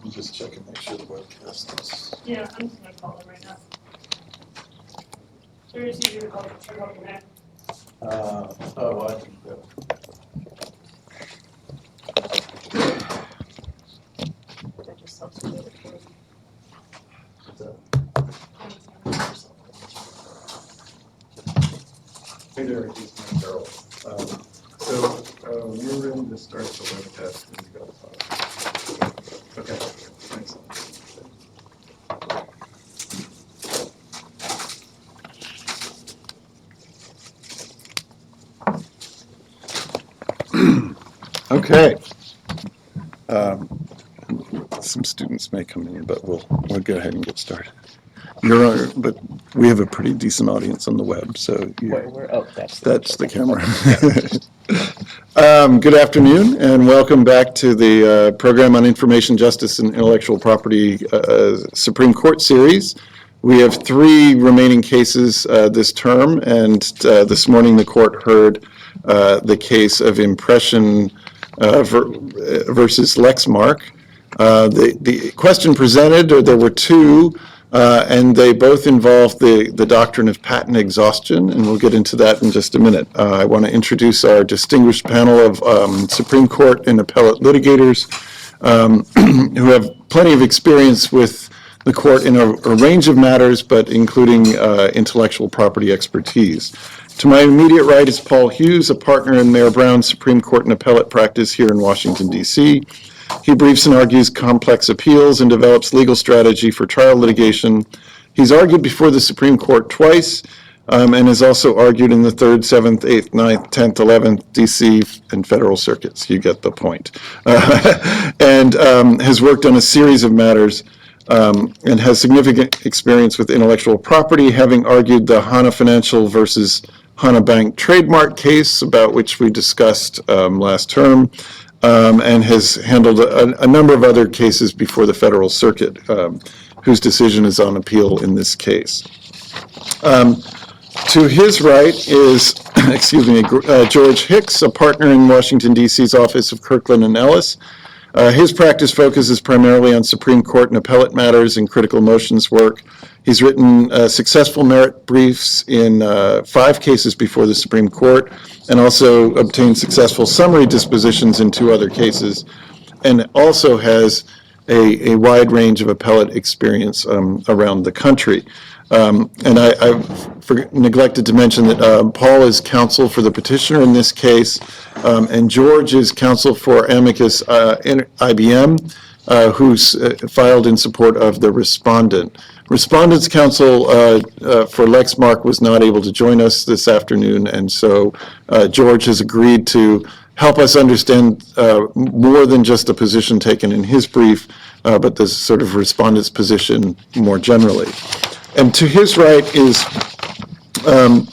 I'm just checking, make sure the webcast is. Yeah, I'm just gonna call them right now. Or it's easier to call them now. I think that. That just helps me with it. Hey there, it's me, Carol. We're ready to start the webcast when you go. Okay, thanks. Okay. Some students may come in, but we'll go ahead and get started. But we have a pretty decent audience on the web, so that's the camera. Good afternoon, and welcome back to the Program on Information Justice and Intellectual Property Supreme Court series. We have 3 remaining cases this term, and this morning the court heard the case of Impression versus Lexmark. The question presented, there were 2, and they both involve the doctrine of patent exhaustion, and we'll get into that in just a minute. I want to introduce our distinguished panel of Supreme Court and appellate litigators who have plenty of experience with the court in a range of matters, but including intellectual property expertise. To my immediate right is Paul Hughes, a partner in Mayor Brown's Supreme Court and appellate practice here in Washington, D.C. He briefs and argues complex appeals and develops legal strategy for trial litigation. He's argued before the Supreme Court twice and has also argued in the 3rd, 7th, 8th, 9th, 10th, 11th, D.C. and federal circuits. You get the point. And has worked on a series of matters and has significant experience with intellectual property, having argued the Hana Financial versus Hana Bank trademark case, about which we discussed last term, and has handled a number of other cases before the federal circuit, whose decision is on appeal in this case. To his right is, George Hicks, a partner in Washington, D.C.'s office of Kirkland and Ellis. His practice focuses primarily on Supreme Court and appellate matters and critical motions work. He's written successful merit briefs in 5 cases before the Supreme Court, and also obtained successful summary dispositions in 2 other cases, and also has a wide range of appellate experience around the country. And I neglected to mention that Paul is counsel for the petitioner in this case, and George is counsel for amicus IBM, who's filed in support of the respondent. Respondent's counsel for Lexmark was not able to join us this afternoon, and so George has agreed to help us understand more than just the position taken in his brief, but the sort of respondent's position more generally. And to his right is Ariel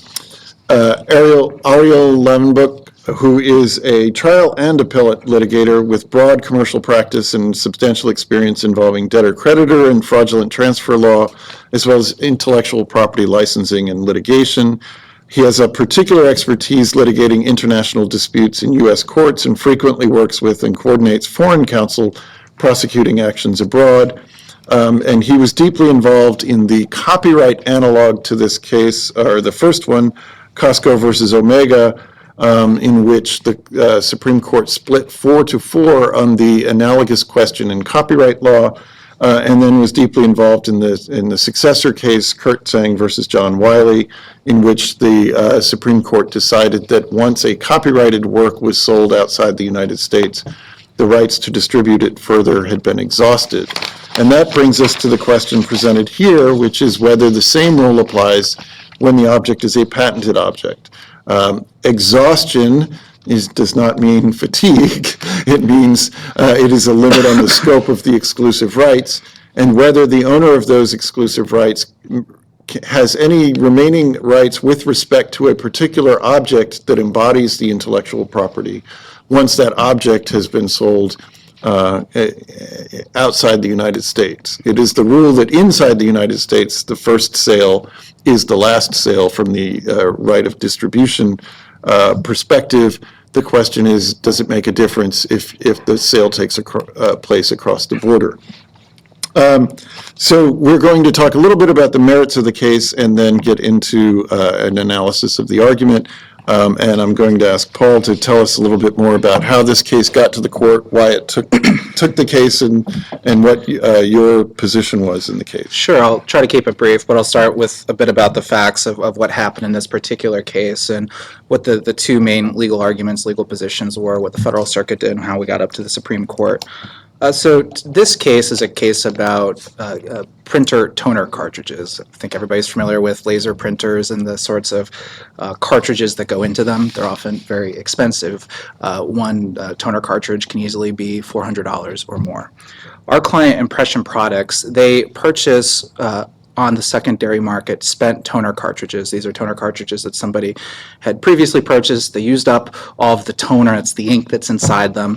Levenbook, who is a trial and appellate litigator with broad commercial practice and substantial experience involving debtor-creditor and fraudulent transfer law, as well as intellectual property licensing and litigation. He has a particular expertise litigating international disputes in U.S. courts and frequently works with and coordinates foreign counsel prosecuting actions abroad. And he was deeply involved in the copyright analog to this case, or the first one, Costco versus Omega, in which the Supreme Court split 4-4 on the analogous question in copyright law, and then was deeply involved in the successor case, Kurtzang versus John Wiley, in which the Supreme Court decided that once a copyrighted work was sold outside the United States, the rights to distribute it further had been exhausted. And that brings us to the question presented here, which is whether the same rule applies when the object is a patented object. Exhaustion does not mean fatigue. It means it is a limit on the scope of the exclusive rights, and whether the owner of those exclusive rights has any remaining rights with respect to a particular object that embodies the intellectual property once that object has been sold outside the United States. It is the rule that inside the United States, the first sale is the last sale from the right of distribution perspective. The question is, does it make a difference if the sale takes place across the border? So we're going to talk a little bit about the merits of the case and then get into an analysis of the argument. And I'm going to ask Paul to tell us a little bit more about how this case got to the court, why it took the case, and what your position was in the case. Sure, I'll try to keep it brief, but I'll start with a bit about the facts of what happened in this particular case and what the two main legal arguments, legal positions were, what the Federal Circuit did, and how we got up to the Supreme Court. So this case is a case about printer toner cartridges. I think everybody's familiar with laser printers and the sorts of cartridges that go into them. They're often very expensive. One toner cartridge can easily be $400 or more. Our client, Impression Products, they purchase on the secondary market spent toner cartridges. These are toner cartridges that somebody had previously purchased. They used up all of the toner. It's the ink that's inside them.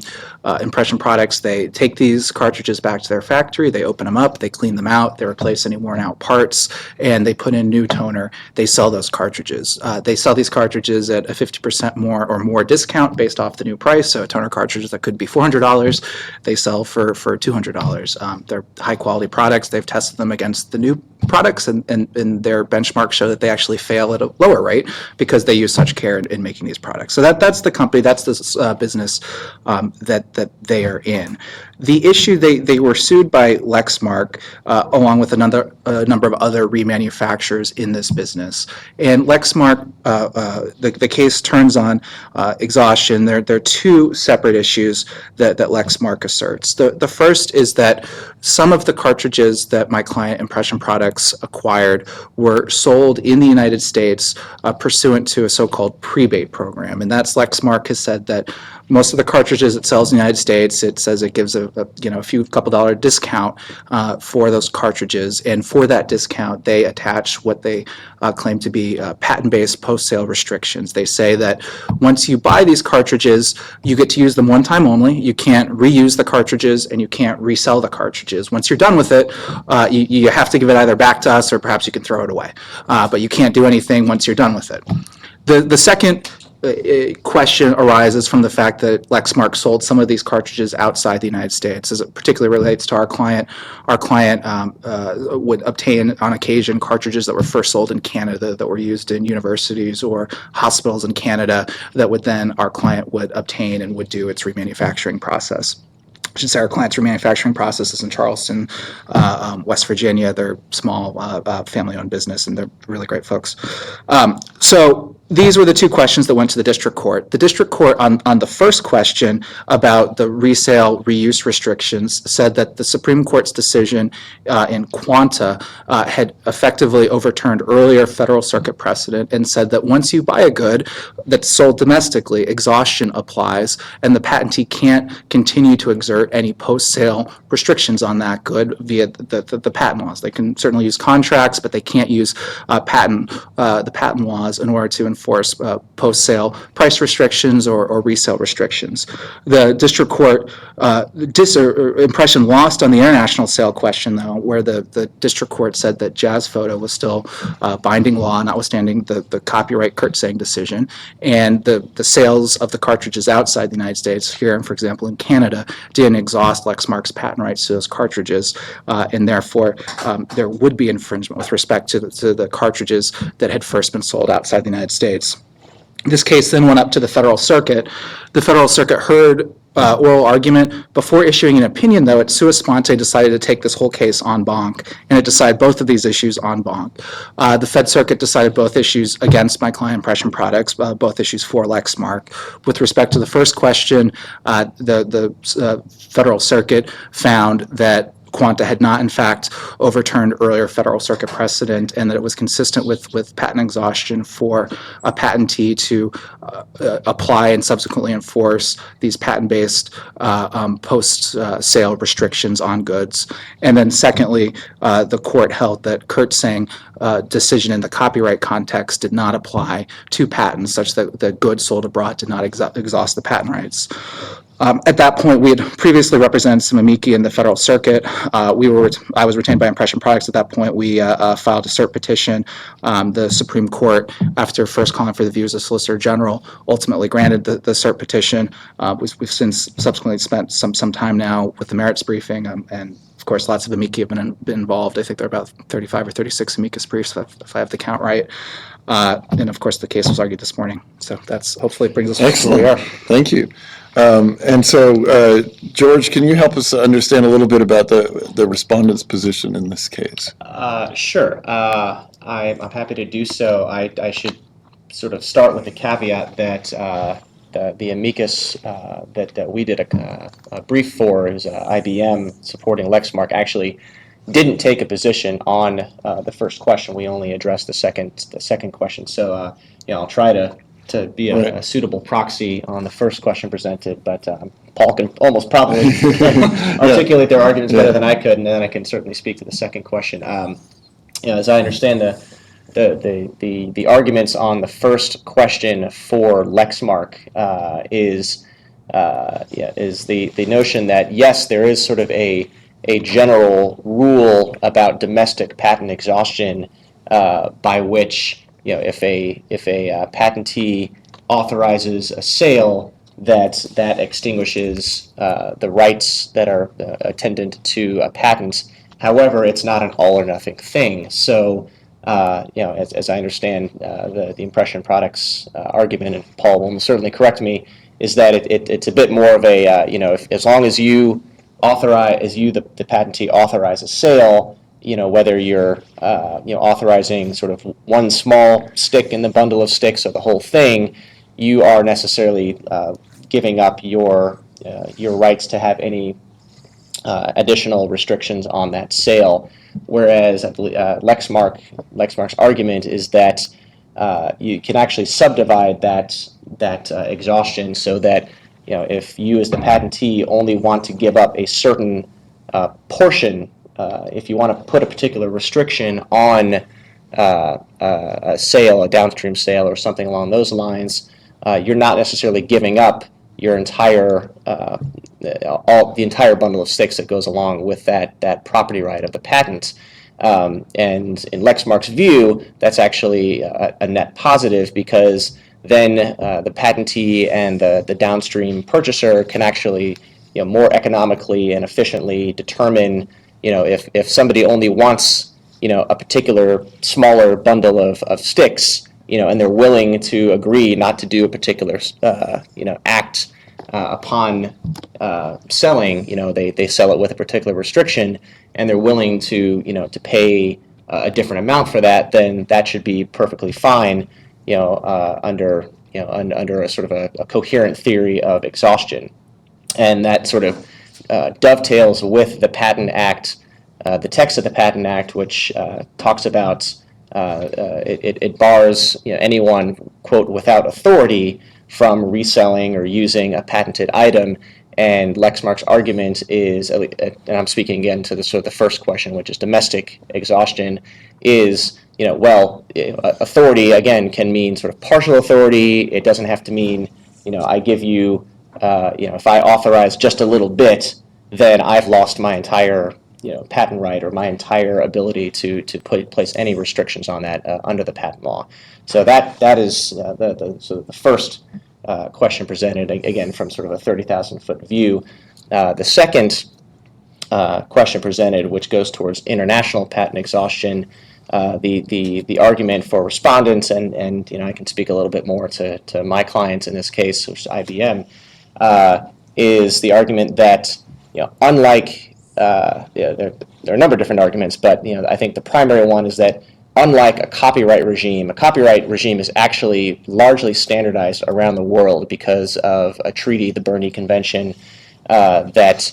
Impression Products, they take these cartridges back to their factory. They open them up. They clean them out. They replace any worn out parts, and they put in new toner. They sell those cartridges. They sell these cartridges at a 50% more or more discount based off the new price. So a toner cartridge that could be $400, they sell for $200. They're high quality products. They've tested them against the new products, and their benchmarks show that they actually fail at a lower rate because they use such care in making these products. So that's the company, that's the business that they are in. The issue, they were sued by Lexmark along with a number of other remanufacturers in this business. And Lexmark, the case turns on exhaustion. There are two separate issues that Lexmark asserts. The first is that some of the cartridges that my client, Impression Products, acquired were sold in the United States pursuant to a so-called prebate program. And that's, Lexmark has said that most of the cartridges it sells in the United States, it says it gives a couple dollar discount for those cartridges, and for that discount they attach what they claim to be patent-based post-sale restrictions. They say that once you buy these cartridges, you get to use them one time only. You can't reuse the cartridges, and you can't resell the cartridges. Once you're done with it, you have to give it either back to us or perhaps you can throw it away. But you can't do anything once you're done with it. The second question arises from the fact that Lexmark sold some of these cartridges outside the United States. As it particularly relates to our client would obtain on occasion cartridges that were first sold in Canada that were used in universities or hospitals in Canada that would then our client would obtain and would do its remanufacturing process. I should say our client's remanufacturing process is in Charleston, West Virginia. They're small family-owned business, and they're really great folks. So these were the two questions that went to the district court. The district court on the first question about the resale reuse restrictions said that the Supreme Court's decision in Quanta had effectively overturned earlier Federal Circuit precedent and said that once you buy a good that's sold domestically, exhaustion applies, and the patentee can't continue to exert any post-sale restrictions on that good via the patent laws. They can certainly use contracts, but they can't use the patent laws in order to enforce post-sale price restrictions or resale restrictions. The district court Impression lost on the international sale question, though, where the district court said that Jazz Photo was still binding law, notwithstanding the copyright curtsaying decision, and the sales of the cartridges outside the United States, here, for example, in Canada, didn't exhaust Lexmark's patent rights to those cartridges, and therefore there would be infringement with respect to the cartridges that had first been sold outside the United States. This case then went up to the Federal Circuit. The Federal Circuit heard oral argument. Before issuing an opinion, though, it sua sponte decided to take this whole case en banc, and it decided both of these issues en banc. The Fed Circuit decided both issues against my client, Impression Products, both issues for Lexmark. With respect to the first question, the Federal Circuit found that Quanta had not, in fact, overturned earlier Federal Circuit precedent, and that it was consistent with patent exhaustion for a patentee to apply and subsequently enforce these patent-based post-sale restrictions on goods. And then secondly, the court held that curtsaying decision in the copyright context did not apply to patents, such that the goods sold abroad did not exhaust the patent rights. At that point, we had previously represented some amici in the Federal Circuit. I was retained by Impression Products at that point. We filed a cert petition. The Supreme Court, after first calling for the views of Solicitor General, ultimately granted the cert petition. We've since subsequently spent some time now with the merits briefing, and of course, lots of amici have been involved. I think there are about 35 or 36 amicus briefs, if I have the count right. And of course, the case was argued this morning. So that's hopefully brings us to where we are. Thank you. And so, George, can you help us understand a little bit about the respondent's position in this case? Sure. I'm happy to do so. I should sort of start with the caveat that the amicus that we did a brief for is IBM supporting Lexmark actually didn't take a position on the first question. We only addressed the second question. So I'll try to be a suitable proxy on the first question presented, but Paul can almost probably articulate their arguments better than I could, and then I can certainly speak to the second question. As I understand the arguments on the first question for Lexmark is the notion that yes, there is sort of a general rule about domestic patent exhaustion by which if a patentee authorizes a sale that extinguishes the rights that are attendant to a patent. However, it's not an all or nothing thing. So as I understand the Impression Products argument, and Paul will certainly correct me, is that it's a bit more of a as long as you the patentee authorize a sale, whether you're authorizing sort of one small stick in the bundle of sticks or the whole thing, you are necessarily giving up your rights to have any additional restrictions on that sale. Whereas I believe Lexmark's argument is that you can actually subdivide that exhaustion so that if you as the patentee only want to give up a certain portion, if you want to put a particular restriction on a sale, a downstream sale or something along those lines, you're not necessarily giving up your entire the entire bundle of sticks that goes along with that property right of the patent. And in Lexmark's view, that's actually a net positive, because then the patentee and the downstream purchaser can actually more economically and efficiently determine if somebody only wants a particular smaller bundle of sticks, and they're willing to agree not to do a particular act upon selling, they sell it with a particular restriction, and they're willing to to pay a different amount for that, then that should be perfectly fine, under a sort of a coherent theory of exhaustion. And that sort of dovetails with the Patent Act, the text of the Patent Act, which talks about it bars anyone, quote, without authority from reselling or using a patented item. And Lexmark's argument is, and I'm speaking again to the sort of the first question, which is domestic exhaustion, is authority again can mean sort of partial authority. It doesn't have to mean I give you if I authorize just a little bit, then I've lost my entire patent right or my entire ability to place any restrictions on that under the patent law. So that is the first question presented, again from sort of a 30,000-foot view. The second question presented, which goes towards international patent exhaustion, the argument for respondents, and I can speak a little bit more to my clients in this case, which is IBM, is the argument that unlike there are a number of different arguments, but I think the primary one is that unlike a copyright regime is actually largely standardized around the world because of a treaty, the Berne Convention, that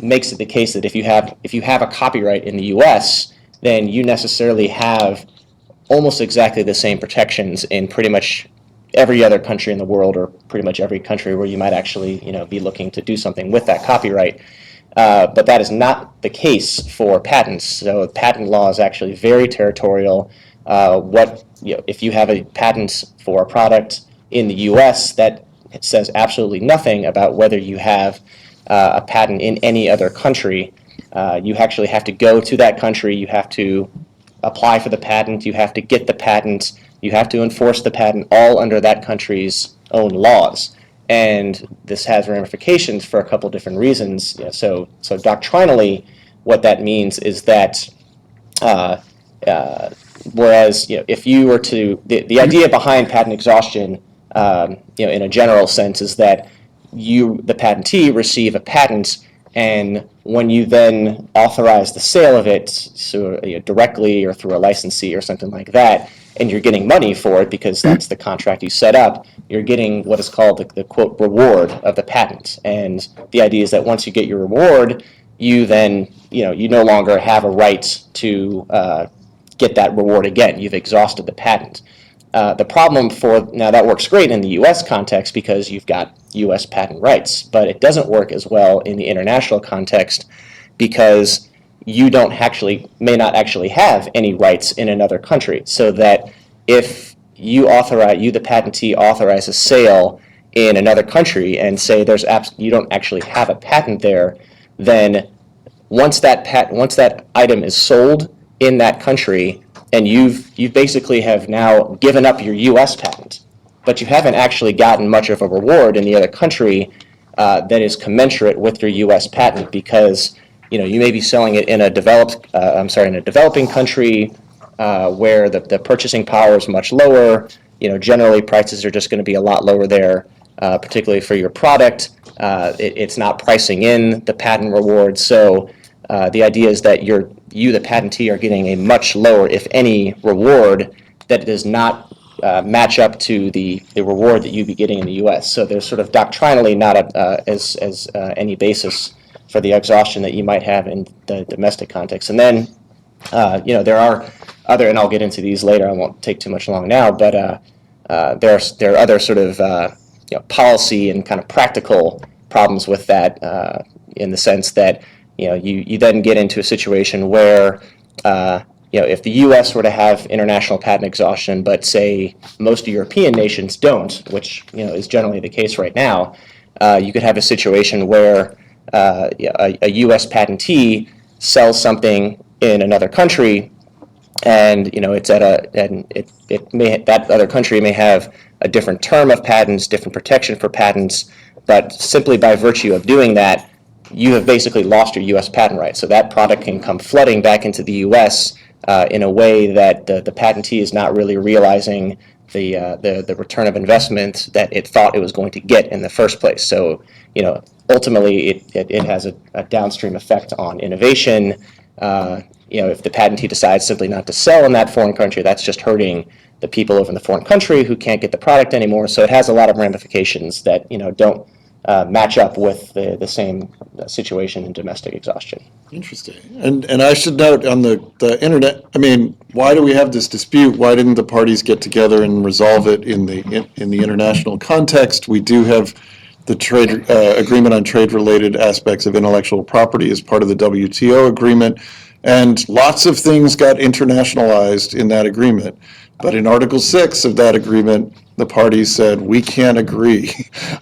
makes it the case that if you have a copyright in the U.S., then you necessarily have almost exactly the same protections in pretty much every other country in the world, or pretty much every country where you might actually be looking to do something with that copyright. But that is not the case for patents. So patent law is actually very territorial. If you have a patent for a product in the U.S., that it says absolutely nothing about whether you have a patent in any other country. You actually have to go to that country, you have to apply for the patent, you have to get the patent, you have to enforce the patent, all under that country's own laws. And this has ramifications for a couple different reasons. So doctrinally, what that means is that whereas if you were to, the idea behind patent exhaustion, in a general sense, is that you, the patentee, receive a patent, and when you then authorize the sale of it, so directly or through a licensee or something like that, and you're getting money for it because that's the contract you set up, you're getting what is called the quote reward of the patent. And the idea is that once you get your reward, you then you no longer have a right to get that reward again. You've exhausted the patent. The problem now that works great in the U.S. context because you've got U.S. patent rights, but it doesn't work as well in the international context because you may not actually have any rights in another country. So that if you, the patentee, authorize a sale in another country and say you don't actually have a patent there, then once that item is sold in that country, and you basically have now given up your U.S. patent, but you haven't actually gotten much of a reward in the other country that is commensurate with your U.S. patent, because you may be selling it in a developing country where the purchasing power is much lower. Generally prices are just going to be a lot lower there, particularly for your product. It's not pricing in the patent reward, so the idea is that you, the patentee, are getting a much lower, if any, reward that does not match up to the reward that you'd be getting in the U.S. So there's sort of doctrinally not any basis for the exhaustion that you might have in the domestic context. And then, there are other, and I'll get into these later, I won't take too much long now, but there are other sort of policy and kind of practical problems with that in the sense that you then get into a situation where if the U.S. were to have international patent exhaustion, but say most European nations don't, which is generally the case right now, you could have a situation where a U.S. patentee sells something in another country, and it's that other country may have a different term of patents, different protection for patents, but simply by virtue of doing that, you have basically lost your U.S. patent rights. So that product can come flooding back into the U.S. In a way that the patentee is not really realizing the return of investment that it thought it was going to get in the first place. So ultimately it has a downstream effect on innovation. If the patentee decides simply not to sell in that foreign country, that's just hurting the people over in the foreign country who can't get the product anymore. So it has a lot of ramifications that don't match up with the same situation in domestic exhaustion. Interesting. And I should note on the internet, why do we have this dispute? Why didn't the parties get together and resolve it in the international context? We do have the trade agreement on trade-related aspects of intellectual property as part of the WTO agreement, and lots of things got internationalized in that agreement. But in Article 6 of that agreement, the parties said, we can't agree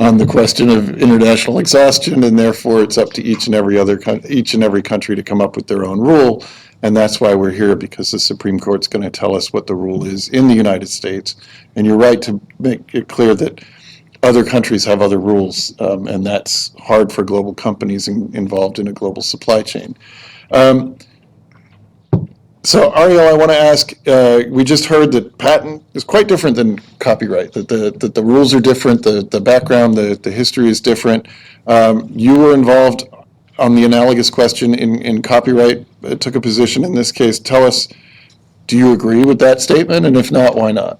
on the question of international exhaustion, and therefore it's up to each and every country to come up with their own rule. And that's why we're here, because the Supreme Court's going to tell us what the rule is in the United States. And you're right to make it clear that other countries have other rules, and that's hard for global companies involved in a global supply chain. So, Ariel, I want to ask, we just heard that patent is quite different than copyright, that the rules are different, the background, the history is different. You were involved on the analogous question in copyright, took a position in this case. Tell us, do you agree with that statement? And if not, why not?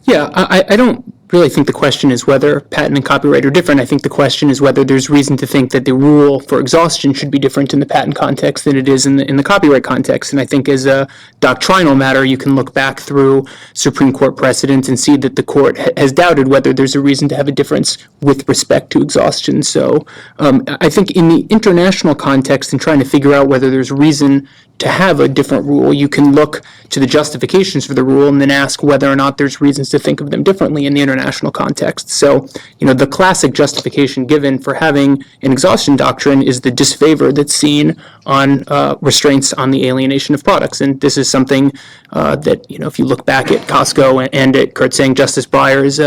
Yeah, I don't really think the question is whether patent and copyright are different. I think the question is whether there's reason to think that the rule for exhaustion should be different in the patent context than it is in the copyright context. And I think as a doctrinal matter, you can look back through Supreme Court precedents and see that the court has doubted whether there's a reason to have a difference with respect to exhaustion. So I think in the international context and trying to figure out whether there's reason to have a different rule, you can look to the justifications for the rule and then ask whether or not there's reasons to think of them differently in the international international context. So, the classic justification given for having an exhaustion doctrine is the disfavor that's seen on restraints on the alienation of products. And this is something that, if you look back at Costco and at Kurtzang, Justice Breyer is,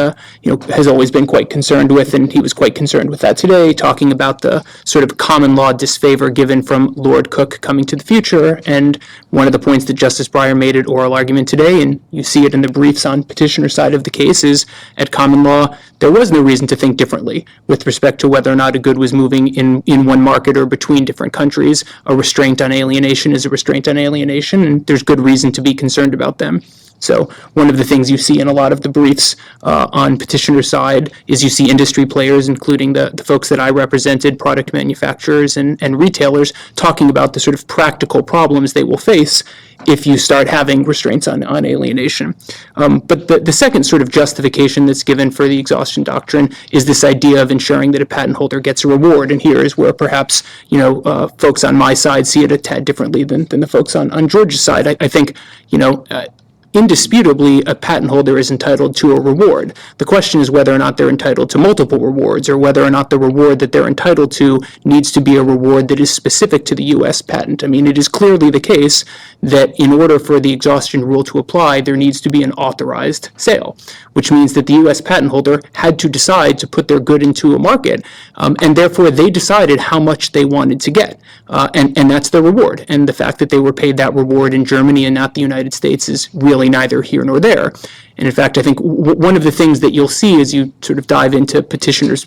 has always been quite concerned with, and he was quite concerned with that today, talking about the sort of common law disfavor given from Lord Cook coming to the future. And one of the points that Justice Breyer made at oral argument today, and you see it in the briefs on petitioner side of the case, is at common law, there was no reason to think differently with respect to whether or not a good was moving in one market or between different countries. A restraint on alienation is a restraint on alienation, and there's good reason to be concerned about them. So one of the things you see in a lot of the briefs on petitioner side is you see industry players, including the folks that I represented, product manufacturers and retailers, talking about the sort of practical problems they will face if you start having restraints on alienation. But the second sort of justification that's given for the exhaustion doctrine is this idea of ensuring that a patent holder gets a reward. And here is where perhaps, folks on my side see it a tad differently than the folks on George's side. I think, indisputably, a patent holder is entitled to a reward. The question is whether or not they're entitled to multiple rewards, or whether or not the reward that they're entitled to needs to be a reward that is specific to the U.S. patent. I mean, it is clearly the case that in order for the exhaustion rule to apply, there needs to be an authorized sale, which means that the U.S. patent holder had to decide to put their good into a market, and therefore they decided how much they wanted to get, and that's their reward. And the fact that they were paid that reward in Germany and not the United States is really neither here nor there. And in fact, I think one of the things that you'll see as you sort of dive into petitioner's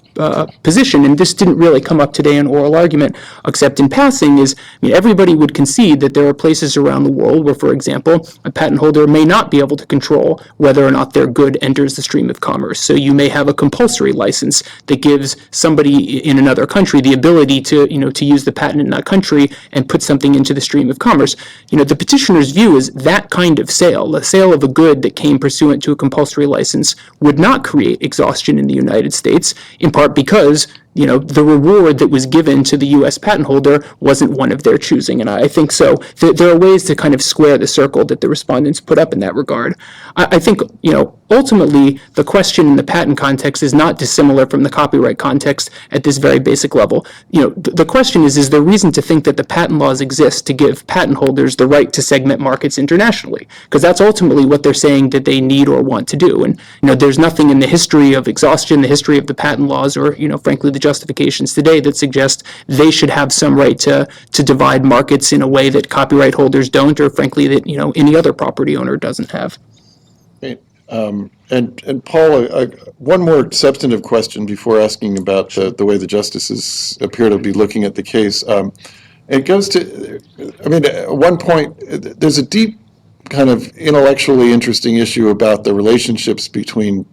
position, and this didn't really come up today in oral argument, except in passing, is everybody would concede that there are places around the world where, for example, a patent holder may not be able to control whether or not their good enters the stream of commerce. So you may have a compulsory license that gives somebody in another country the ability to, to use the patent in that country and put something into the stream of commerce. The petitioner's view is that kind of sale, the sale of a good that came pursuant to a compulsory license, would not create exhaustion in the United States, in part because the reward that was given to the U.S. patent holder wasn't one of their choosing. And I think so. There are ways to kind of square the circle that the respondents put up in that regard. I think, ultimately, the question in the patent context is not dissimilar from the copyright context at this very basic level. The question is there reason to think that the patent laws exist to give patent holders the right to segment markets internationally? Because that's ultimately what they're saying that they need or want to do. And, there's nothing in the history of exhaustion, the history of the patent laws, or, frankly, the justifications today that suggest they should have some right to divide markets in a way that copyright holders don't, or frankly that any other property owner doesn't have. Great. And Paul, one more substantive question before asking about the way the justices appear to be looking at the case. It goes to, at one point, there's a deep kind of intellectually interesting issue about the relationships between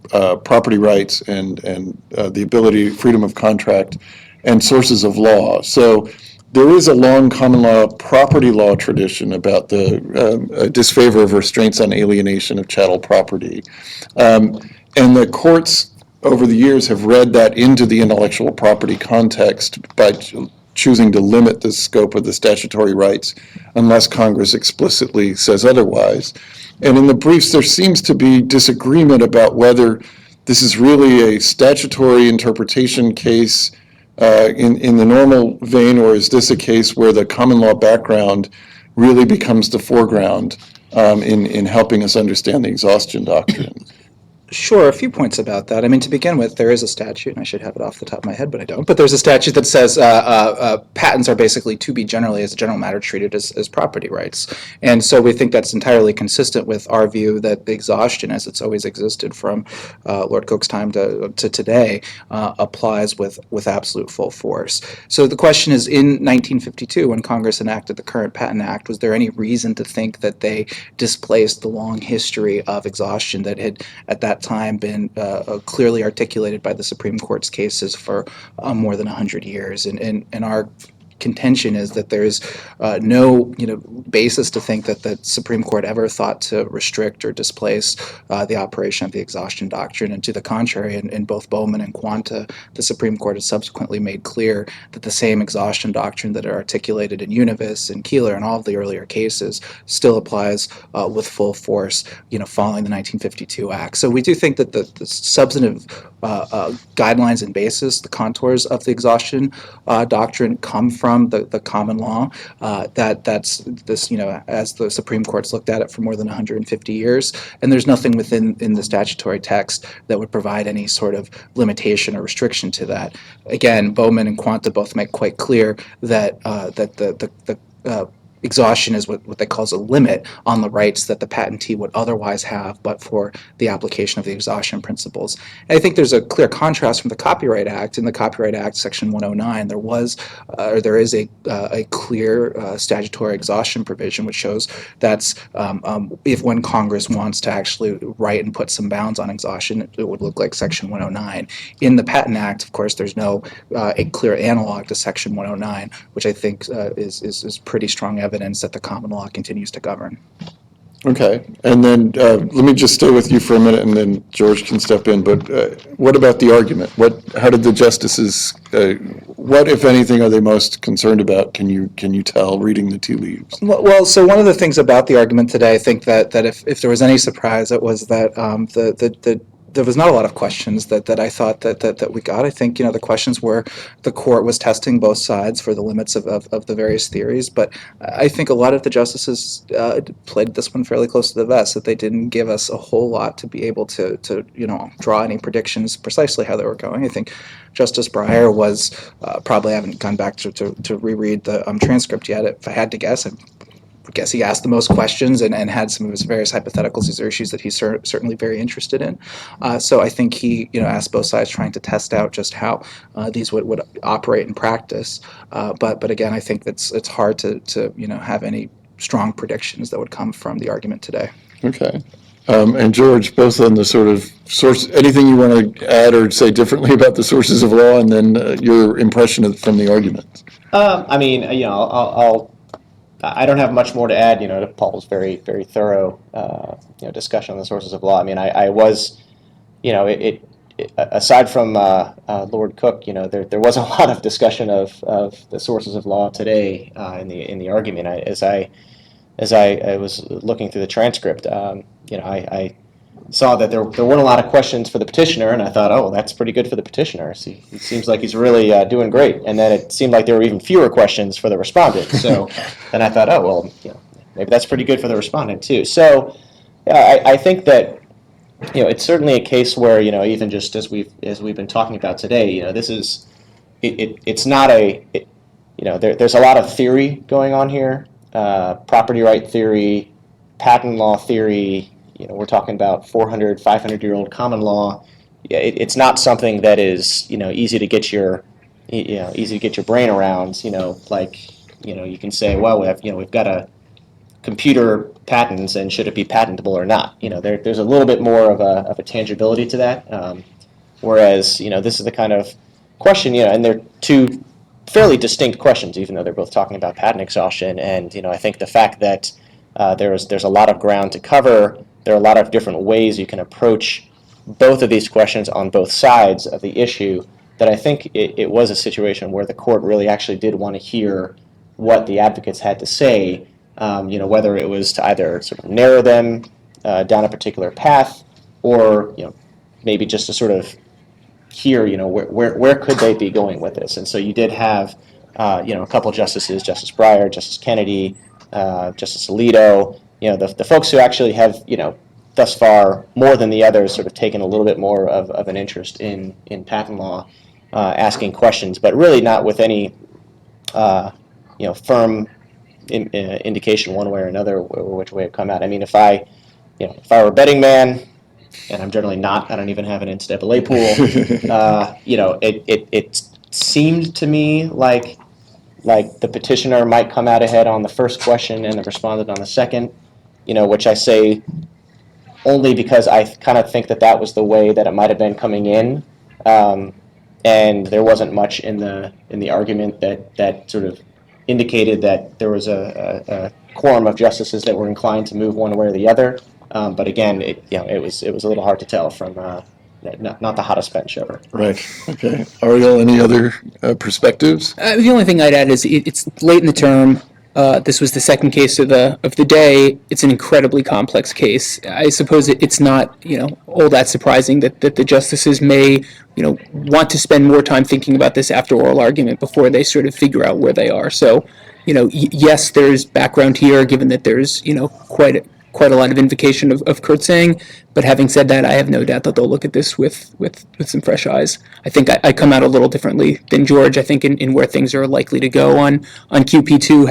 property rights and the ability, freedom of contract, and sources of law. So there is a long common law property law tradition about the disfavor of restraints on alienation of chattel property. And the courts over the years have read that into the intellectual property context by choosing to limit the scope of the statutory rights unless Congress explicitly says otherwise. And in the briefs, there seems to be disagreement about whether this is really a statutory interpretation case in the normal vein, or is this a case where the common law background really becomes the foreground in helping us understand the exhaustion doctrine? Sure, a few points about that. To begin with, there is a statute, and I should have it off the top of my head, but I don't. But there's a statute that says patents are basically to be generally, as a general matter, treated as property rights. And so we think that's entirely consistent with our view that the exhaustion, as it's always existed from Lord Coke's time to today, applies with absolute full force. So the question is, in 1952, when Congress enacted the current Patent Act, was there any reason to think that they displaced the long history of exhaustion that had, at that time, been clearly articulated by the Supreme Court's cases for more than 100 years? And our contention is that there's no basis to think that the Supreme Court ever thought to restrict or displace the operation of the exhaustion doctrine. And to the contrary, in both Bowman and Quanta, the Supreme Court has subsequently made clear that the same exhaustion doctrine that are articulated in Univis and Keeler and all of the earlier cases still applies with full force, following the 1952 Act. So we do think that the substantive guidelines and basis, the contours of the exhaustion doctrine come from the common law. That's this, as the Supreme Court's looked at it for more than 150 years, and there's nothing in the statutory text that would provide any sort of limitation or restriction to that. Again, Bowman and Quanta both make quite clear that the exhaustion is what they call a limit on the rights that the patentee would otherwise have but for the application of the exhaustion principles. And I think there's a clear contrast from the Copyright Act. In the Copyright Act, Section 109, there is a clear statutory exhaustion provision which shows that's if when Congress wants to actually write and put some bounds on exhaustion, it would look like Section 109. In the Patent Act, of course, there's no a clear analog to Section 109, which I think is pretty strong evidence that the common law continues to govern. Okay, and then let me just stay with you for a minute, and then George can step in. But what about the argument? How did the justices? What, if anything, are they most concerned about? Can you tell reading the tea leaves? Well, so one of the things about the argument today, I think that if there was any surprise, it was that there was not a lot of questions that I thought that we got. I think, the questions were the court was testing both sides for the limits of the various theories, but I think a lot of the justices played this one fairly close to the vest, that they didn't give us a whole lot to be able to draw any predictions precisely how they were going. I think Justice Breyer was probably, I haven't gone back to reread the transcript yet. If I had to guess, I guess he asked the most questions and had some of his various hypotheticals. These are issues that he's certainly very interested in. So I think he asked both sides, trying to test out just how these would operate in practice. But again, I think it's hard to have any strong predictions that would come from the argument today. Okay. And George, both on the sort of source, anything you want to add or say differently about the sources of law, and then your impression from the argument. I don't have much more to add, to Paul's very, very thorough, discussion on the sources of law. I mean, I was, aside from Lord Cook, there was a lot of discussion of the sources of law today in the argument. As I was looking through the transcript, I saw that there weren't a lot of questions for the petitioner, and I thought, oh, that's pretty good for the petitioner. See, it seems like he's really doing great. And then it seemed like there were even fewer questions for the respondent. So then I thought, oh, well, maybe that's pretty good for the respondent too. So I think that it's certainly a case where even just as we've been talking about today, this is it's not there's a lot of theory going on here, property right theory, patent law theory. We're talking about 400, 500-year-old common law. It's not something that is, easy to get your brain around. You can say, well, we've got a computer patents, and should it be patentable or not? There's a little bit more of a tangibility to that. Whereas, this is the kind of question, and they're two fairly distinct questions, even though they're both talking about patent exhaustion. And, I think the fact that there's a lot of ground to cover. There are a lot of different ways you can approach both of these questions on both sides of the issue, that I think it was a situation where the court really actually did want to hear what the advocates had to say, whether it was to either sort of narrow them down a particular path, or maybe just to sort of hear where could they be going with this. And so you did have a couple of justices, Justice Breyer, Justice Kennedy, Justice Alito, the folks who actually have, thus far, more than the others, sort of taken a little bit more of an interest in patent law, asking questions, but really not with any, firm indication one way or another which way it come out. I mean, if I were a betting man, and I'm generally not, I don't even have an NCAA pool, it seemed to me like the petitioner might come out ahead on the first question and the respondent on the second, which I say only because I kind of think that was the way that it might have been coming in. and there wasn't much in the argument that sort of indicated that there was a quorum of justices that were inclined to move one way or the other. But again, it was a little hard to tell from not the hottest bench ever. Right, okay. Ariel, any other perspectives? The only thing I'd add is it's late in the term. This was the second case of the day. It's an incredibly complex case. I suppose it's not all that surprising that the justices may want to spend more time thinking about this after oral argument before they sort of figure out where they are. So yes, there's background here, given that there's quite a lot of invocation of curtsying. But having said that, I have no doubt that they'll look at this with some fresh eyes. I think I come out a little differently than George. I think in where things are likely to go on QP2,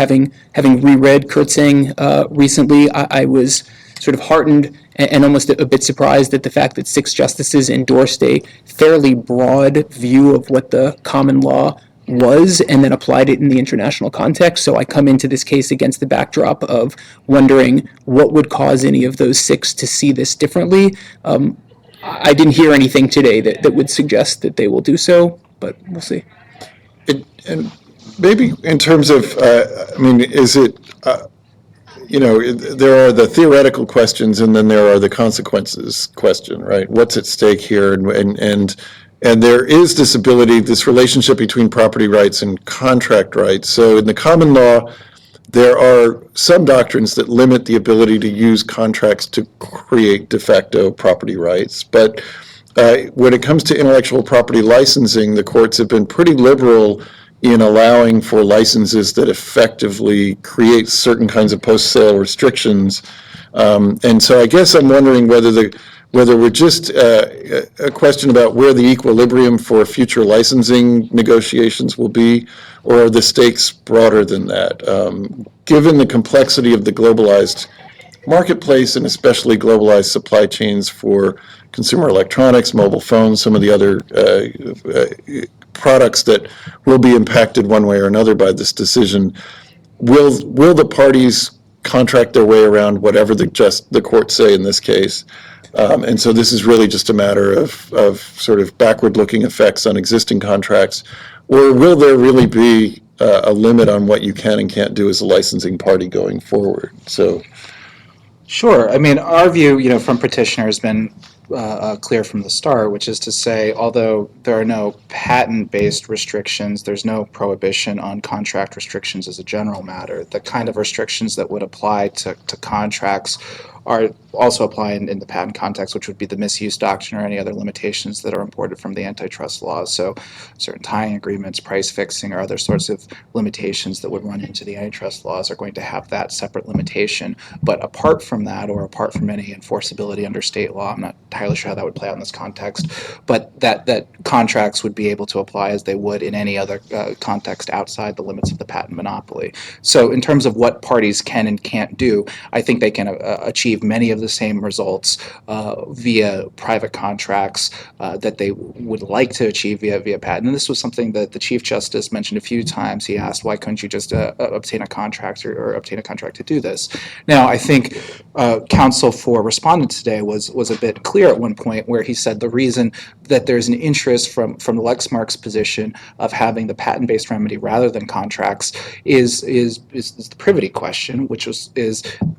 having reread curtsying recently, I was sort of heartened and almost a bit surprised at the fact that 6 justices endorsed a fairly broad view of what the common law was and then applied it in the international context. So I come into this case against the backdrop of wondering what would cause any of those 6 to see this differently. I didn't hear anything today that would suggest that they will do so, but we'll see. And maybe in terms of, is it, there are the theoretical questions and then there are the consequences question, right? What's at stake here? And there is this relationship between property rights and contract rights. So in the common law, there are some doctrines that limit the ability to use contracts to create de facto property rights. But when it comes to intellectual property licensing, the courts have been pretty liberal in allowing for licenses that effectively create certain kinds of post-sale restrictions. And so I guess I'm wondering whether we're just a question about where the equilibrium for future licensing negotiations will be, or are the stakes broader than that? Given the complexity of the globalized marketplace and especially globalized supply chains for consumer electronics, mobile phones, some of the other products that will be impacted one way or another by this decision, will the parties contract their way around whatever the courts say in this case? And so this is really just a matter of sort of backward-looking effects on existing contracts, or will there really be a limit on what you can and can't do as a licensing party going forward? So, Sure. I mean, our view, from petitioner has been clear from the start, which is to say, although there are no patent-based restrictions, there's no prohibition on contract restrictions as a general matter. The kind of restrictions that would apply to contracts are also apply in the patent context, which would be the misuse doctrine or any other limitations that are imported from the antitrust laws. So certain tying agreements, price fixing, or other sorts of limitations that would run into the antitrust laws are going to have that separate limitation. But apart from that, or apart from any enforceability under state law, I'm not entirely sure how that would play out in this context, but that contracts would be able to apply as they would in any other context outside the limits of the patent monopoly. So in terms of what parties can and can't do, I think they can achieve many of the same results via private contracts that they would like to achieve via patent. And this was something that the Chief Justice mentioned a few times. He asked, why couldn't you just obtain a contract or obtain a contract to do this? Now, I think counsel for respondents today was a bit clear at one point where he said the reason that there's an interest from Lexmark's position of having the patent-based remedy rather than contracts is the privity question, which is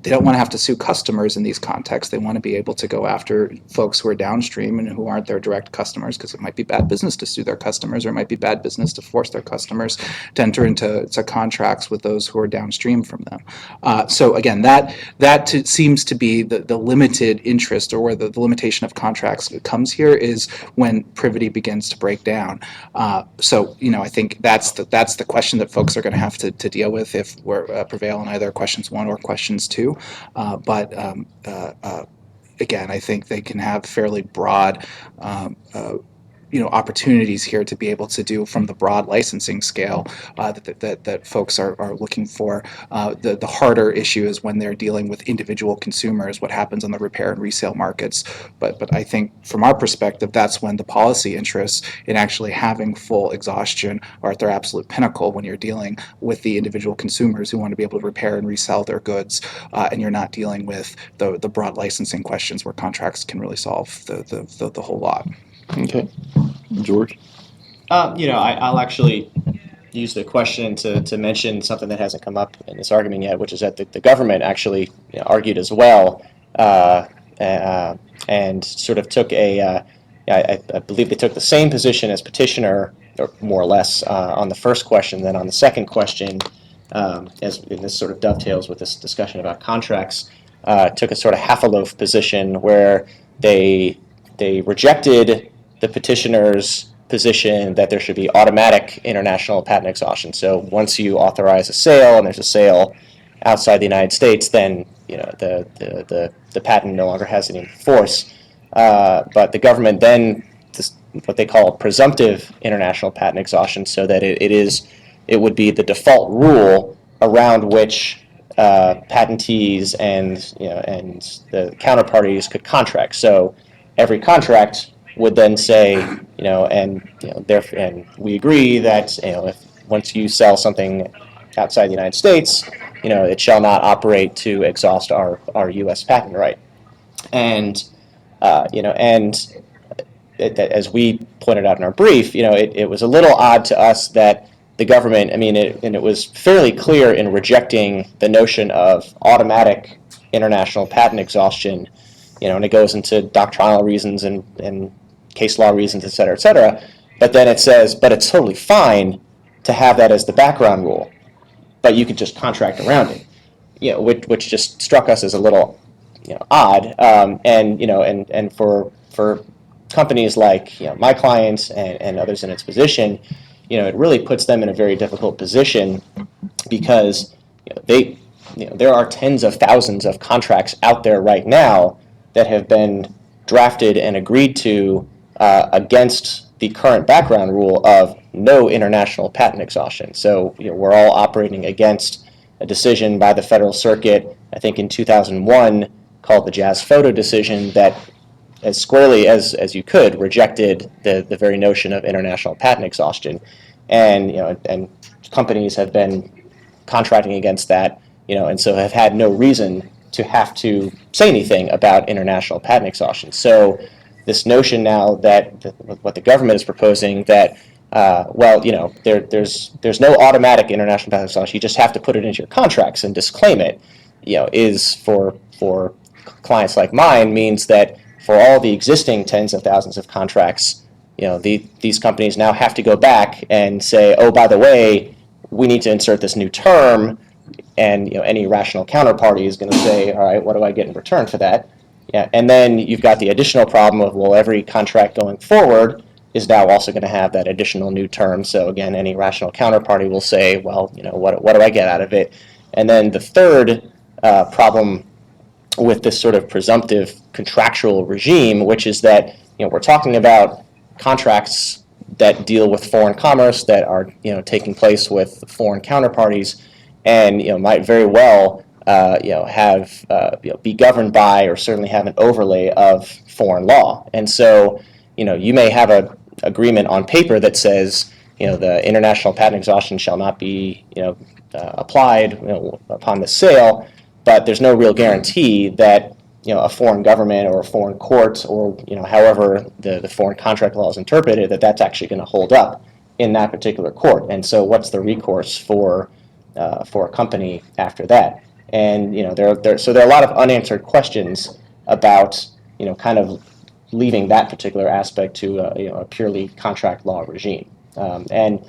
they don't want to have to sue customers in these contexts. They want to be able to go after folks who are downstream and who aren't their direct customers, because it might be bad business to sue their customers, or it might be bad business to force their customers to enter into contracts with those who are downstream from them. So again, that seems to be the limited interest, or where the limitation of contracts comes here, is when privity begins to break down. So I think that's the question that folks are going to have to deal with if we prevail on either questions 1 or questions 2. But again, I think they can have fairly broad opportunities here to be able to do from the broad licensing scale that folks are looking for. The harder issue is when they're dealing with individual consumers, what happens on the repair and resale markets. But I think from our perspective, that's when the policy interests in actually having full exhaustion are at their absolute pinnacle, when you're dealing with the individual consumers who want to be able to repair and resell their goods, and you're not dealing with the broad licensing questions where contracts can really solve the whole lot. okay. George? I'll actually use the question to mention something that hasn't come up in this argument yet, which is that the government actually argued as well, and sort of took I believe they took the same position as petitioner, or more or less, on the first question than on the second question, and this sort of dovetails with this discussion about contracts, took a sort of half-a-loaf position where they rejected the petitioner's position that there should be automatic international patent exhaustion. So once you authorize a sale and there's a sale outside the United States, then the patent no longer has any force. But the government then what they call presumptive international patent exhaustion, so that it would be the default rule around which patentees and the counterparties could contract. So every contract would then say, and we agree that if once you sell something outside the United States, it shall not operate to exhaust our U.S. patent right. And as we pointed out in our brief, it was a little odd to us that the government, and it was fairly clear in rejecting the notion of automatic international patent exhaustion, and it goes into doctrinal reasons and case law reasons, et cetera, but then it says, but it's totally fine to have that as the background rule, but you could just contract around it, which just struck us as a little, odd, and for companies like my clients and others in its position, it really puts them in a very difficult position because there are tens of thousands of contracts out there right now that have been drafted and agreed to against the current background rule of no international patent exhaustion. So we're all operating against a decision by the Federal Circuit, I think in 2001, called the Jazz Photo decision, that as squarely as you could rejected the very notion of international patent exhaustion, and companies have been contracting against that, and so have had no reason to have to say anything about international patent exhaustion. So this notion now that what the government is proposing that there's no automatic international patent exhaustion, you just have to put it into your contracts and disclaim it, is for clients like mine means that for all the existing tens of thousands of contracts, these companies now have to go back and say, oh, by the way, we need to insert this new term, and any rational counterparty is going to say, all right, what do I get in return for that? Yeah, and then you've got the additional problem of, well, every contract going forward is now also going to have that additional new term. So again, any rational counterparty will say, well, what do I get out of it? And then the third problem with this sort of presumptive contractual regime, which is that we're talking about contracts that deal with foreign commerce that are taking place with foreign counterparties, and might very well have be governed by, or certainly have an overlay of, foreign law. And so you may have an agreement on paper that says the international patent exhaustion shall not be applied upon the sale, but there's no real guarantee that a foreign government or a foreign court, or however the foreign contract law is interpreted, that's actually going to hold up in that particular court. And so what's the recourse for a company after that? And so there are a lot of unanswered questions about kind of leaving that particular aspect to a purely contract law regime. And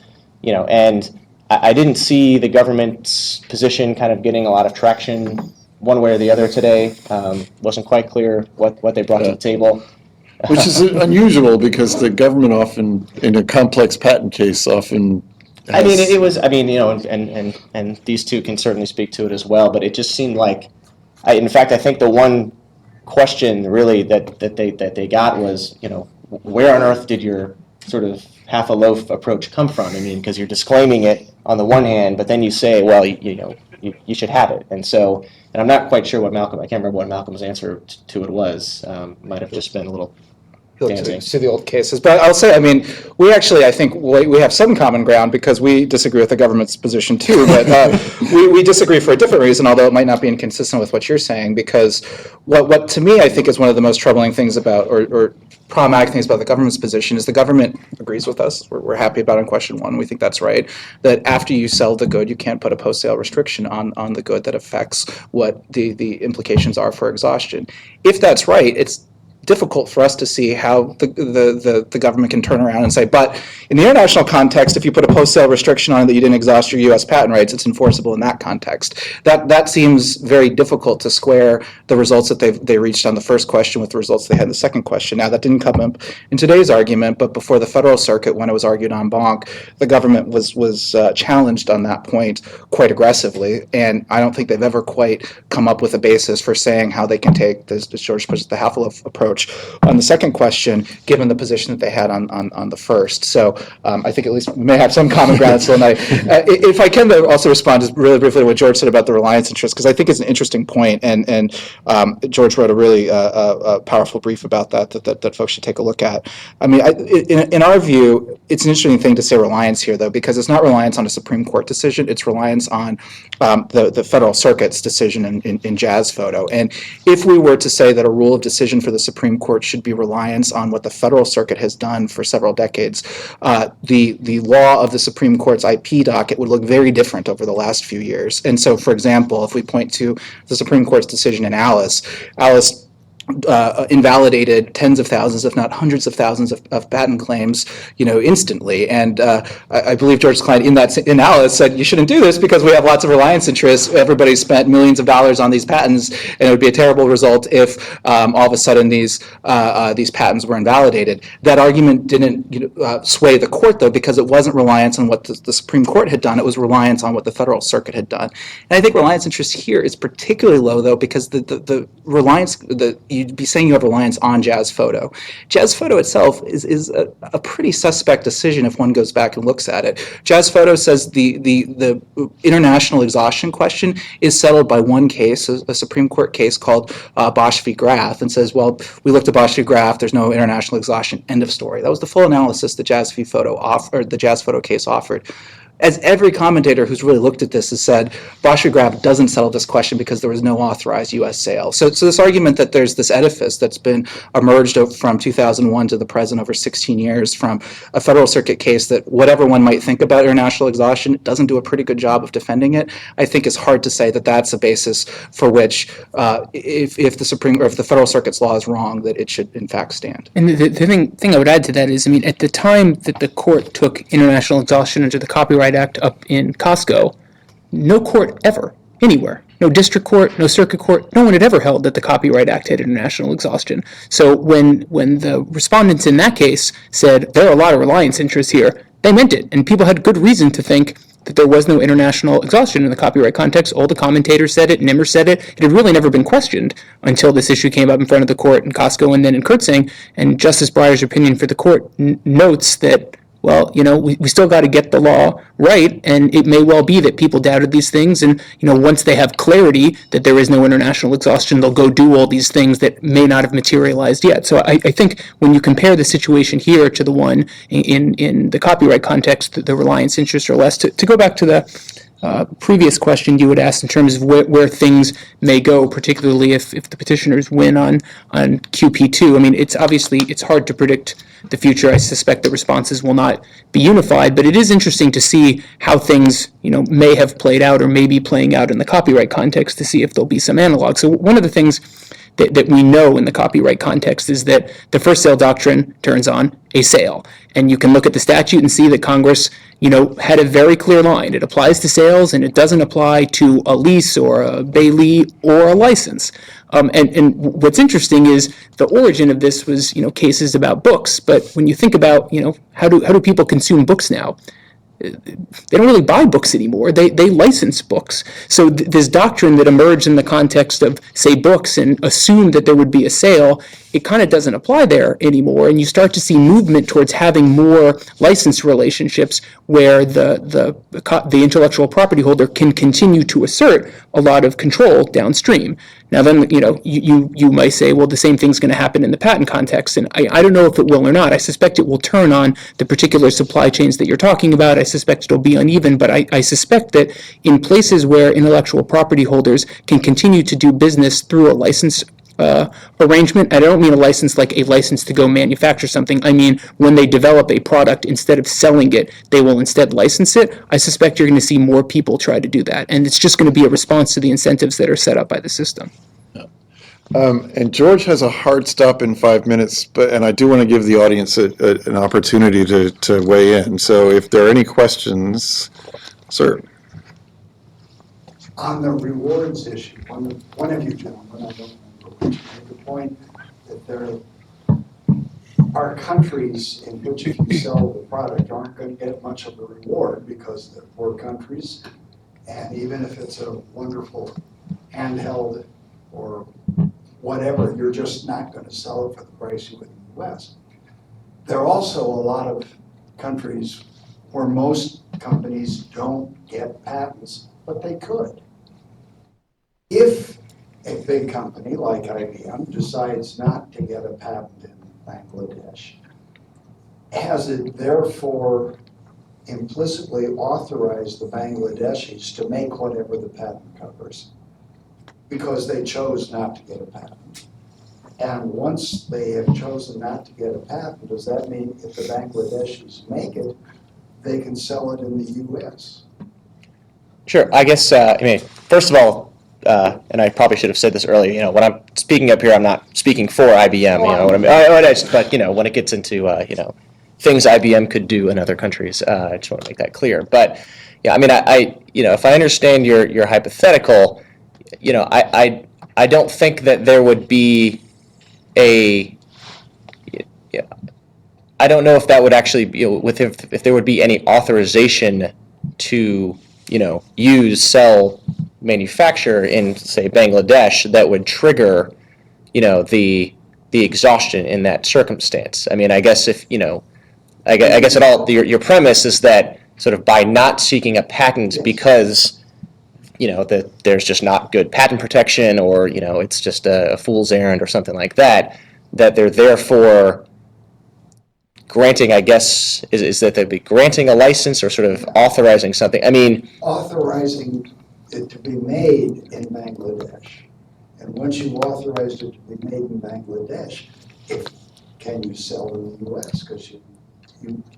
I didn't see the government's position kind of getting a lot of traction one way or the other today. Wasn't quite clear what they brought to the table. Which is unusual because the government often, in a complex patent case, often has... and these two can certainly speak to it as well, but it just seemed like, in fact, I think the one question really that they got was, where on earth did your sort of half a loaf approach come from? Because you're disclaiming it on the one hand, but then you say, well, you should have it. And so, I'm not quite sure what I can't remember what Malcolm's answer to it was. Might have just been a little You look Nancy. to the old cases. But I'll say, I mean, we actually, I think, we have some common ground because we disagree with the government's position too, but we disagree for a different reason, although it might not be inconsistent with what you're saying, because what to me I think is one of the most troubling things about, or problematic things about the government's position is the government agrees with us. We're happy about in question one. We think that's right, that after you sell the good, you can't put a post-sale restriction on the good that affects what the implications are for exhaustion. If that's right, it's difficult for us to see how the government can turn around and say, but in the international context, if you put a post-sale restriction on it that you didn't exhaust your U.S. patent rights, it's enforceable in that context. That seems very difficult to square the results that they reached on the first question with the results they had in the second question. Now, that didn't come up in today's argument, but before the Federal Circuit, when it was argued en banc, the government was challenged on that point quite aggressively, and I don't think they've ever quite come up with a basis for saying how they can take, as George puts it, the Haveloff approach on the second question, given the position that they had on the first. So I think at least we may have some common ground still tonight. If I can though also respond just really briefly to what George said about the reliance interest, because I think it's an interesting point, and George wrote a really powerful brief about that folks should take a look at. I mean, in our view, it's an interesting thing to say reliance here, though, because it's not reliance on a Supreme Court decision, it's reliance on the Federal Circuit's decision in Jazz Photo. And if we were to say that a rule of decision for the Supreme Court should be reliance on what the Federal Circuit has done for several decades, the law of the Supreme Court's IP docket would look very different over the last few years. And so, for example, if we point to the Supreme Court's decision in Alice invalidated tens of thousands, if not hundreds of thousands of patent claims, instantly. And I believe George Klein in Alice said, you shouldn't do this because we have lots of reliance interests. Everybody spent millions of dollars on these patents, and it would be a terrible result if all of a sudden these patents were invalidated. That argument didn't sway the court, though, because it wasn't reliance on what the Supreme Court had done. It was reliance on what the Federal Circuit had done. And I think reliance interest here is particularly low, though, because the reliance, you'd be saying you have reliance on Jazz Photo. Jazz Photo itself is a pretty suspect decision if one goes back and looks at it. Jazz Photo says the international exhaustion question is settled by one case, a Supreme Court case called Bosch v. Graf, and says, well, we looked at Bosch v. Graf, there's no international exhaustion, end of story. That was the full analysis the Jazz Photo case offered. As every commentator who's really looked at this has said, Bosch v. Graf doesn't settle this question because there was no authorized U.S. sale. So this argument that there's this edifice that's been emerged from 2001 to the present over 16 years from a Federal Circuit case that whatever one might think about international exhaustion doesn't do a pretty good job of defending it, I think it's hard to say that that's a basis for which, if the Federal Circuit's law is wrong, that it should in fact stand. And the thing I would add to that is, I mean, at the time that the court took international exhaustion under the Copyright Act up in Costco, no court ever, anywhere, no district court, no circuit court, no one had ever held that the Copyright Act had international exhaustion. So when the respondents in that case said there are a lot of reliance interests here, they meant it, and people had good reason to think that there was no international exhaustion in the copyright context. All the commentators said it, Nimmer said it. It had really never been questioned until this issue came up in front of the court in Costco and then in Kurtzing, and Justice Breyer's opinion for the court notes that, well, we still got to get the law right, and it may well be that people doubted these things, and, once they have clarity that there is no international exhaustion, they'll go do all these things that may not have materialized yet. So I think when you compare the situation here to the one in the copyright context, the reliance interests are less. To go back to the previous question you had asked in terms of where things may go, particularly if the petitioners win on QP2. I mean, it's hard to predict the future. I suspect the responses will not be unified, but it is interesting to see how things, may have played out or may be playing out in the copyright context to see if there'll be some analog. So one of the things that we know in the copyright context is that the first sale doctrine turns on a sale. And you can look at the statute and see that Congress, had a very clear line. It applies to sales and it doesn't apply to a lease or a bailee or a license. And what's interesting is the origin of this was, cases about books. But when you think about, how do people consume books now? They don't really buy books anymore. They license books. So this doctrine that emerged in the context of, say, books and assumed that there would be a sale, it kind of doesn't apply there anymore. And you start to see movement towards having more license relationships where the intellectual property holder can continue to assert a lot of control downstream. Now then, you might say, well, the same thing's going to happen in the patent context, and I don't know if it will or not. I suspect it will turn on the particular supply chains that you're talking about. I suspect it'll be uneven, but I suspect that in places where intellectual property holders can continue to do business through a license arrangement. I don't mean a license like a license to go manufacture something. I mean when they develop a product, instead of selling it, they will instead license it. I suspect you're going to see more people try to do that, and it's just going to be a response to the incentives that are set up by the system. And George has a hard stop in 5 minutes, and I do want to give the audience an opportunity to weigh in. So if there are any questions, sir. On the rewards issue, one of you gentlemen, I don't remember which, made the point that there are countries in which if you sell the product, you aren't going to get much of a reward because they're poor countries, and even if it's a wonderful handheld or whatever, you're just not going to sell it for the price you would in the US. There are also a lot of countries where most companies don't get patents, but they could. If a big company like IBM decides not to get a patent in Bangladesh, has it therefore implicitly authorized the Bangladeshis to make whatever the patent covers because they chose not to get a patent? And once they have chosen not to get a patent, does that mean if the Bangladeshis make it, they can sell it in the US? Sure. I guess, first of all, and I probably should have said this earlier, when I'm speaking up here, I'm not speaking for IBM, what I mean. But, when it gets into, things IBM could do in other countries, I just want to make that clear. But, yeah, I mean, if I understand your hypothetical, I don't think that there would be I don't know if that would actually be, if there would be any authorization to, use, sell, manufacture in, say, Bangladesh that would trigger, the exhaustion in that circumstance. I mean, I guess if, I guess your premise is that sort of by not seeking a patent because, that there's just not good patent protection or, it's just a fool's errand or something like that, that they're therefore granting, I guess, is that they'd be granting a license or sort of authorizing something? I mean, Authorizing it to be made in Bangladesh. And once you've authorized it to be made in Bangladesh, can you sell in the US? Because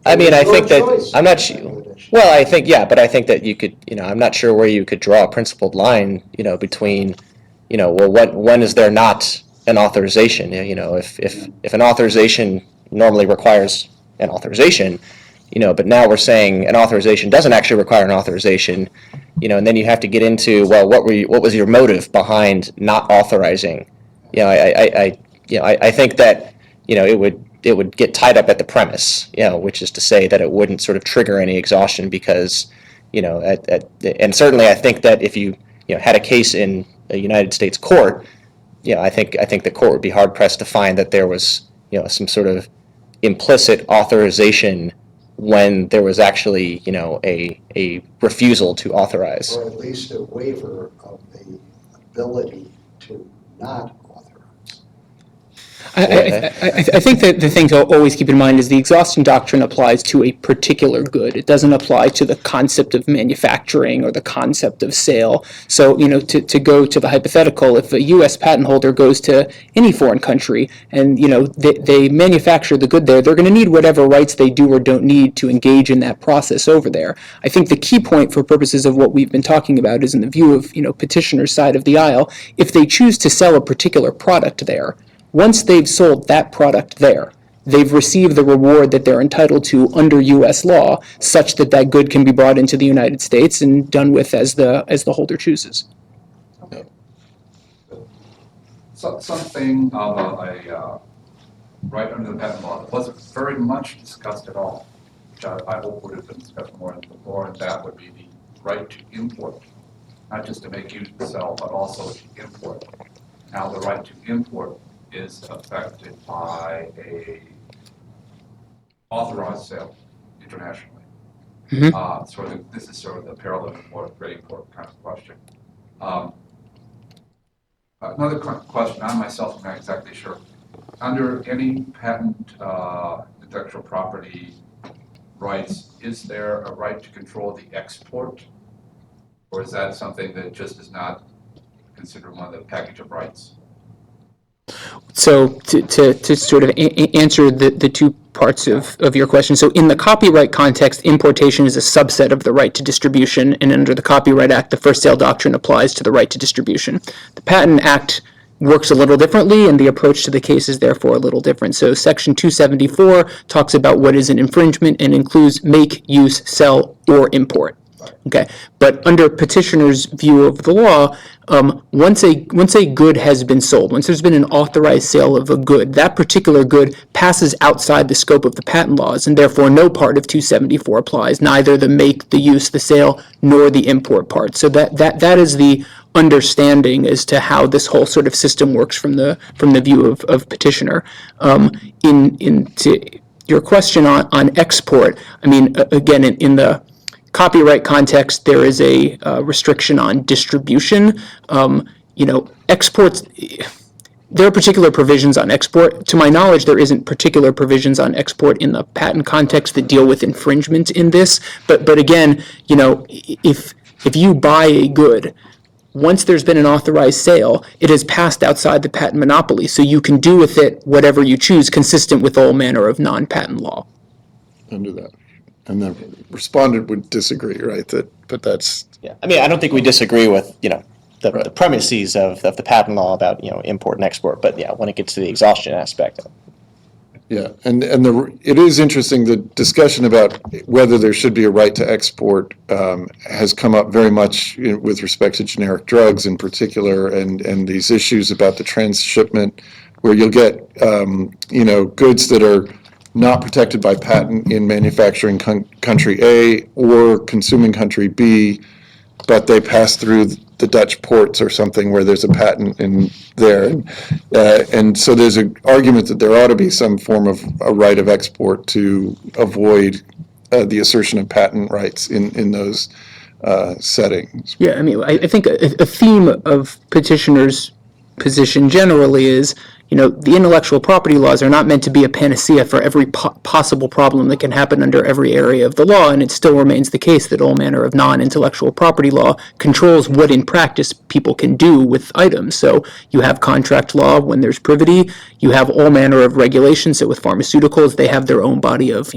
I think that, I'm not sure, well, I think, yeah, but I think that you could, I'm not sure where you could draw a principled line, between, well, when is there not an authorization? If an authorization normally requires an authorization, but now we're saying an authorization doesn't actually require an authorization, and then you have to get into, well, what was your motive behind not authorizing? I think that, it would get tied up at the premise, which is to say that it wouldn't sort of trigger any exhaustion because, and certainly I think that if you, had a case in a United States court, I think the court would be hard pressed to find that there was, some sort of implicit authorization when there was actually, a refusal to authorize. or at least a waiver of the ability to not authorize. I think that the thing to always keep in mind is the exhaustion doctrine applies to a particular good. It doesn't apply to the concept of manufacturing or the concept of sale. So, to go to the hypothetical, if a U.S. patent holder goes to any foreign country and, they manufacture the good there, they're going to need whatever rights they do or don't need to engage in that process over there. I think the key point for purposes of what we've been talking about is in the view of, petitioner's side of the aisle, if they choose to sell a particular product there, once they've sold that product there, they've received the reward that they're entitled to under U.S. law, such that that good can be brought into the United States and done with as the holder chooses. Okay. Something of a right under the patent law that wasn't very much discussed at all, which I hope would have been discussed more, and that would be the right to import, not just to make, use, and sell, but also to import. Now, the right to import is affected by a authorized sale internationally. This is sort of the parallel import, great import kind of question. Another question, I myself am not exactly sure. Under any patent intellectual property rights, is there a right to control the export? Or is that something that just is not considered one of the package of rights? So to sort of answer the two parts of your question. So in the copyright context, importation is a subset of the right to distribution, and under the Copyright Act, the first sale doctrine applies to the right to distribution. The Patent Act works a little differently, and the approach to the case is therefore a little different. So Section 274 talks about what is an infringement and includes make, use, sell, or import. Okay, but under petitioner's view of the law, once a good has been sold, once there's been an authorized sale of a good, that particular good passes outside the scope of the patent laws, and therefore no part of 274 applies, neither the make, the use, the sale, nor the import part. So that is the understanding as to how this whole sort of system works from the view of petitioner. To your question on export, I mean, again, in the copyright context, there is a restriction on distribution. Exports, there are particular provisions on export. To my knowledge, there isn't particular provisions on export in the patent context that deal with infringement in this. But again, if you buy a good, once there's been an authorized sale, it has passed outside the patent monopoly, so you can do with it whatever you choose, consistent with all manner of non-patent law. Under that. And the respondent would disagree, right? But that's, Yeah, I mean, I don't think we disagree with, the Right. premises of the patent law about, import and export, but yeah, when it gets to the exhaustion aspect. yeah. And it is interesting, the discussion about whether there should be a right to export has come up very much with respect to generic drugs in particular, and these issues about the transshipment, where you'll get, goods that are not protected by patent in manufacturing country A or consuming country B, but they pass through the Dutch ports or something where there's a patent in there. And so there's an argument that there ought to be some form of a right of export to avoid the assertion of patent rights in those settings. Yeah, I mean, I think a theme of petitioners' position generally is, the intellectual property laws are not meant to be a panacea for every possible problem that can happen under every area of the law, and it still remains the case that all manner of non-intellectual property law controls what in practice people can do with items. So you have contract law when there's privity, you have all manner of regulations. So with pharmaceuticals, they have their own body of,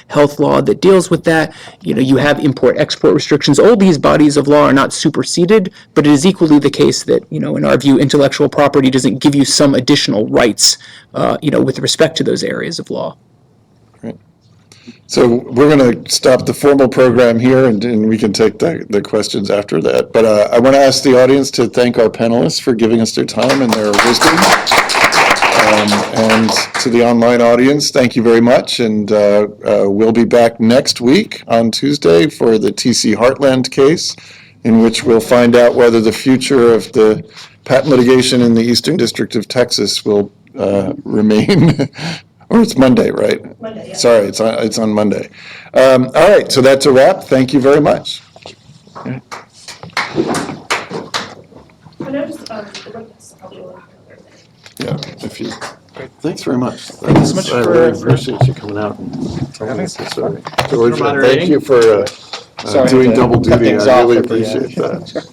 health law that deals with that. You have import-export restrictions. All these bodies of law are not superseded, but it is equally the case that, in our view, intellectual property doesn't give you some additional rights, with respect to those areas of law. So we're going to stop the formal program here, and we can take the questions after that. But I want to ask the audience to thank our panelists for giving us their time and their wisdom. And to the online audience, thank you very much. And we'll be back next week on Tuesday for the TC Heartland case, in which we'll find out whether the future of the patent litigation in the Eastern District of Texas will remain, or it's Monday, right? Monday, yeah. Sorry, it's on Monday. All right, so that's a wrap. Thank you very much. I know just, the witness, I'll do it. Yeah, if you, thanks very much. Thank you so much I really appreciate you coming out and telling us the story. Georgia, thank you for doing double cut duty. things I off really at the end. appreciate that.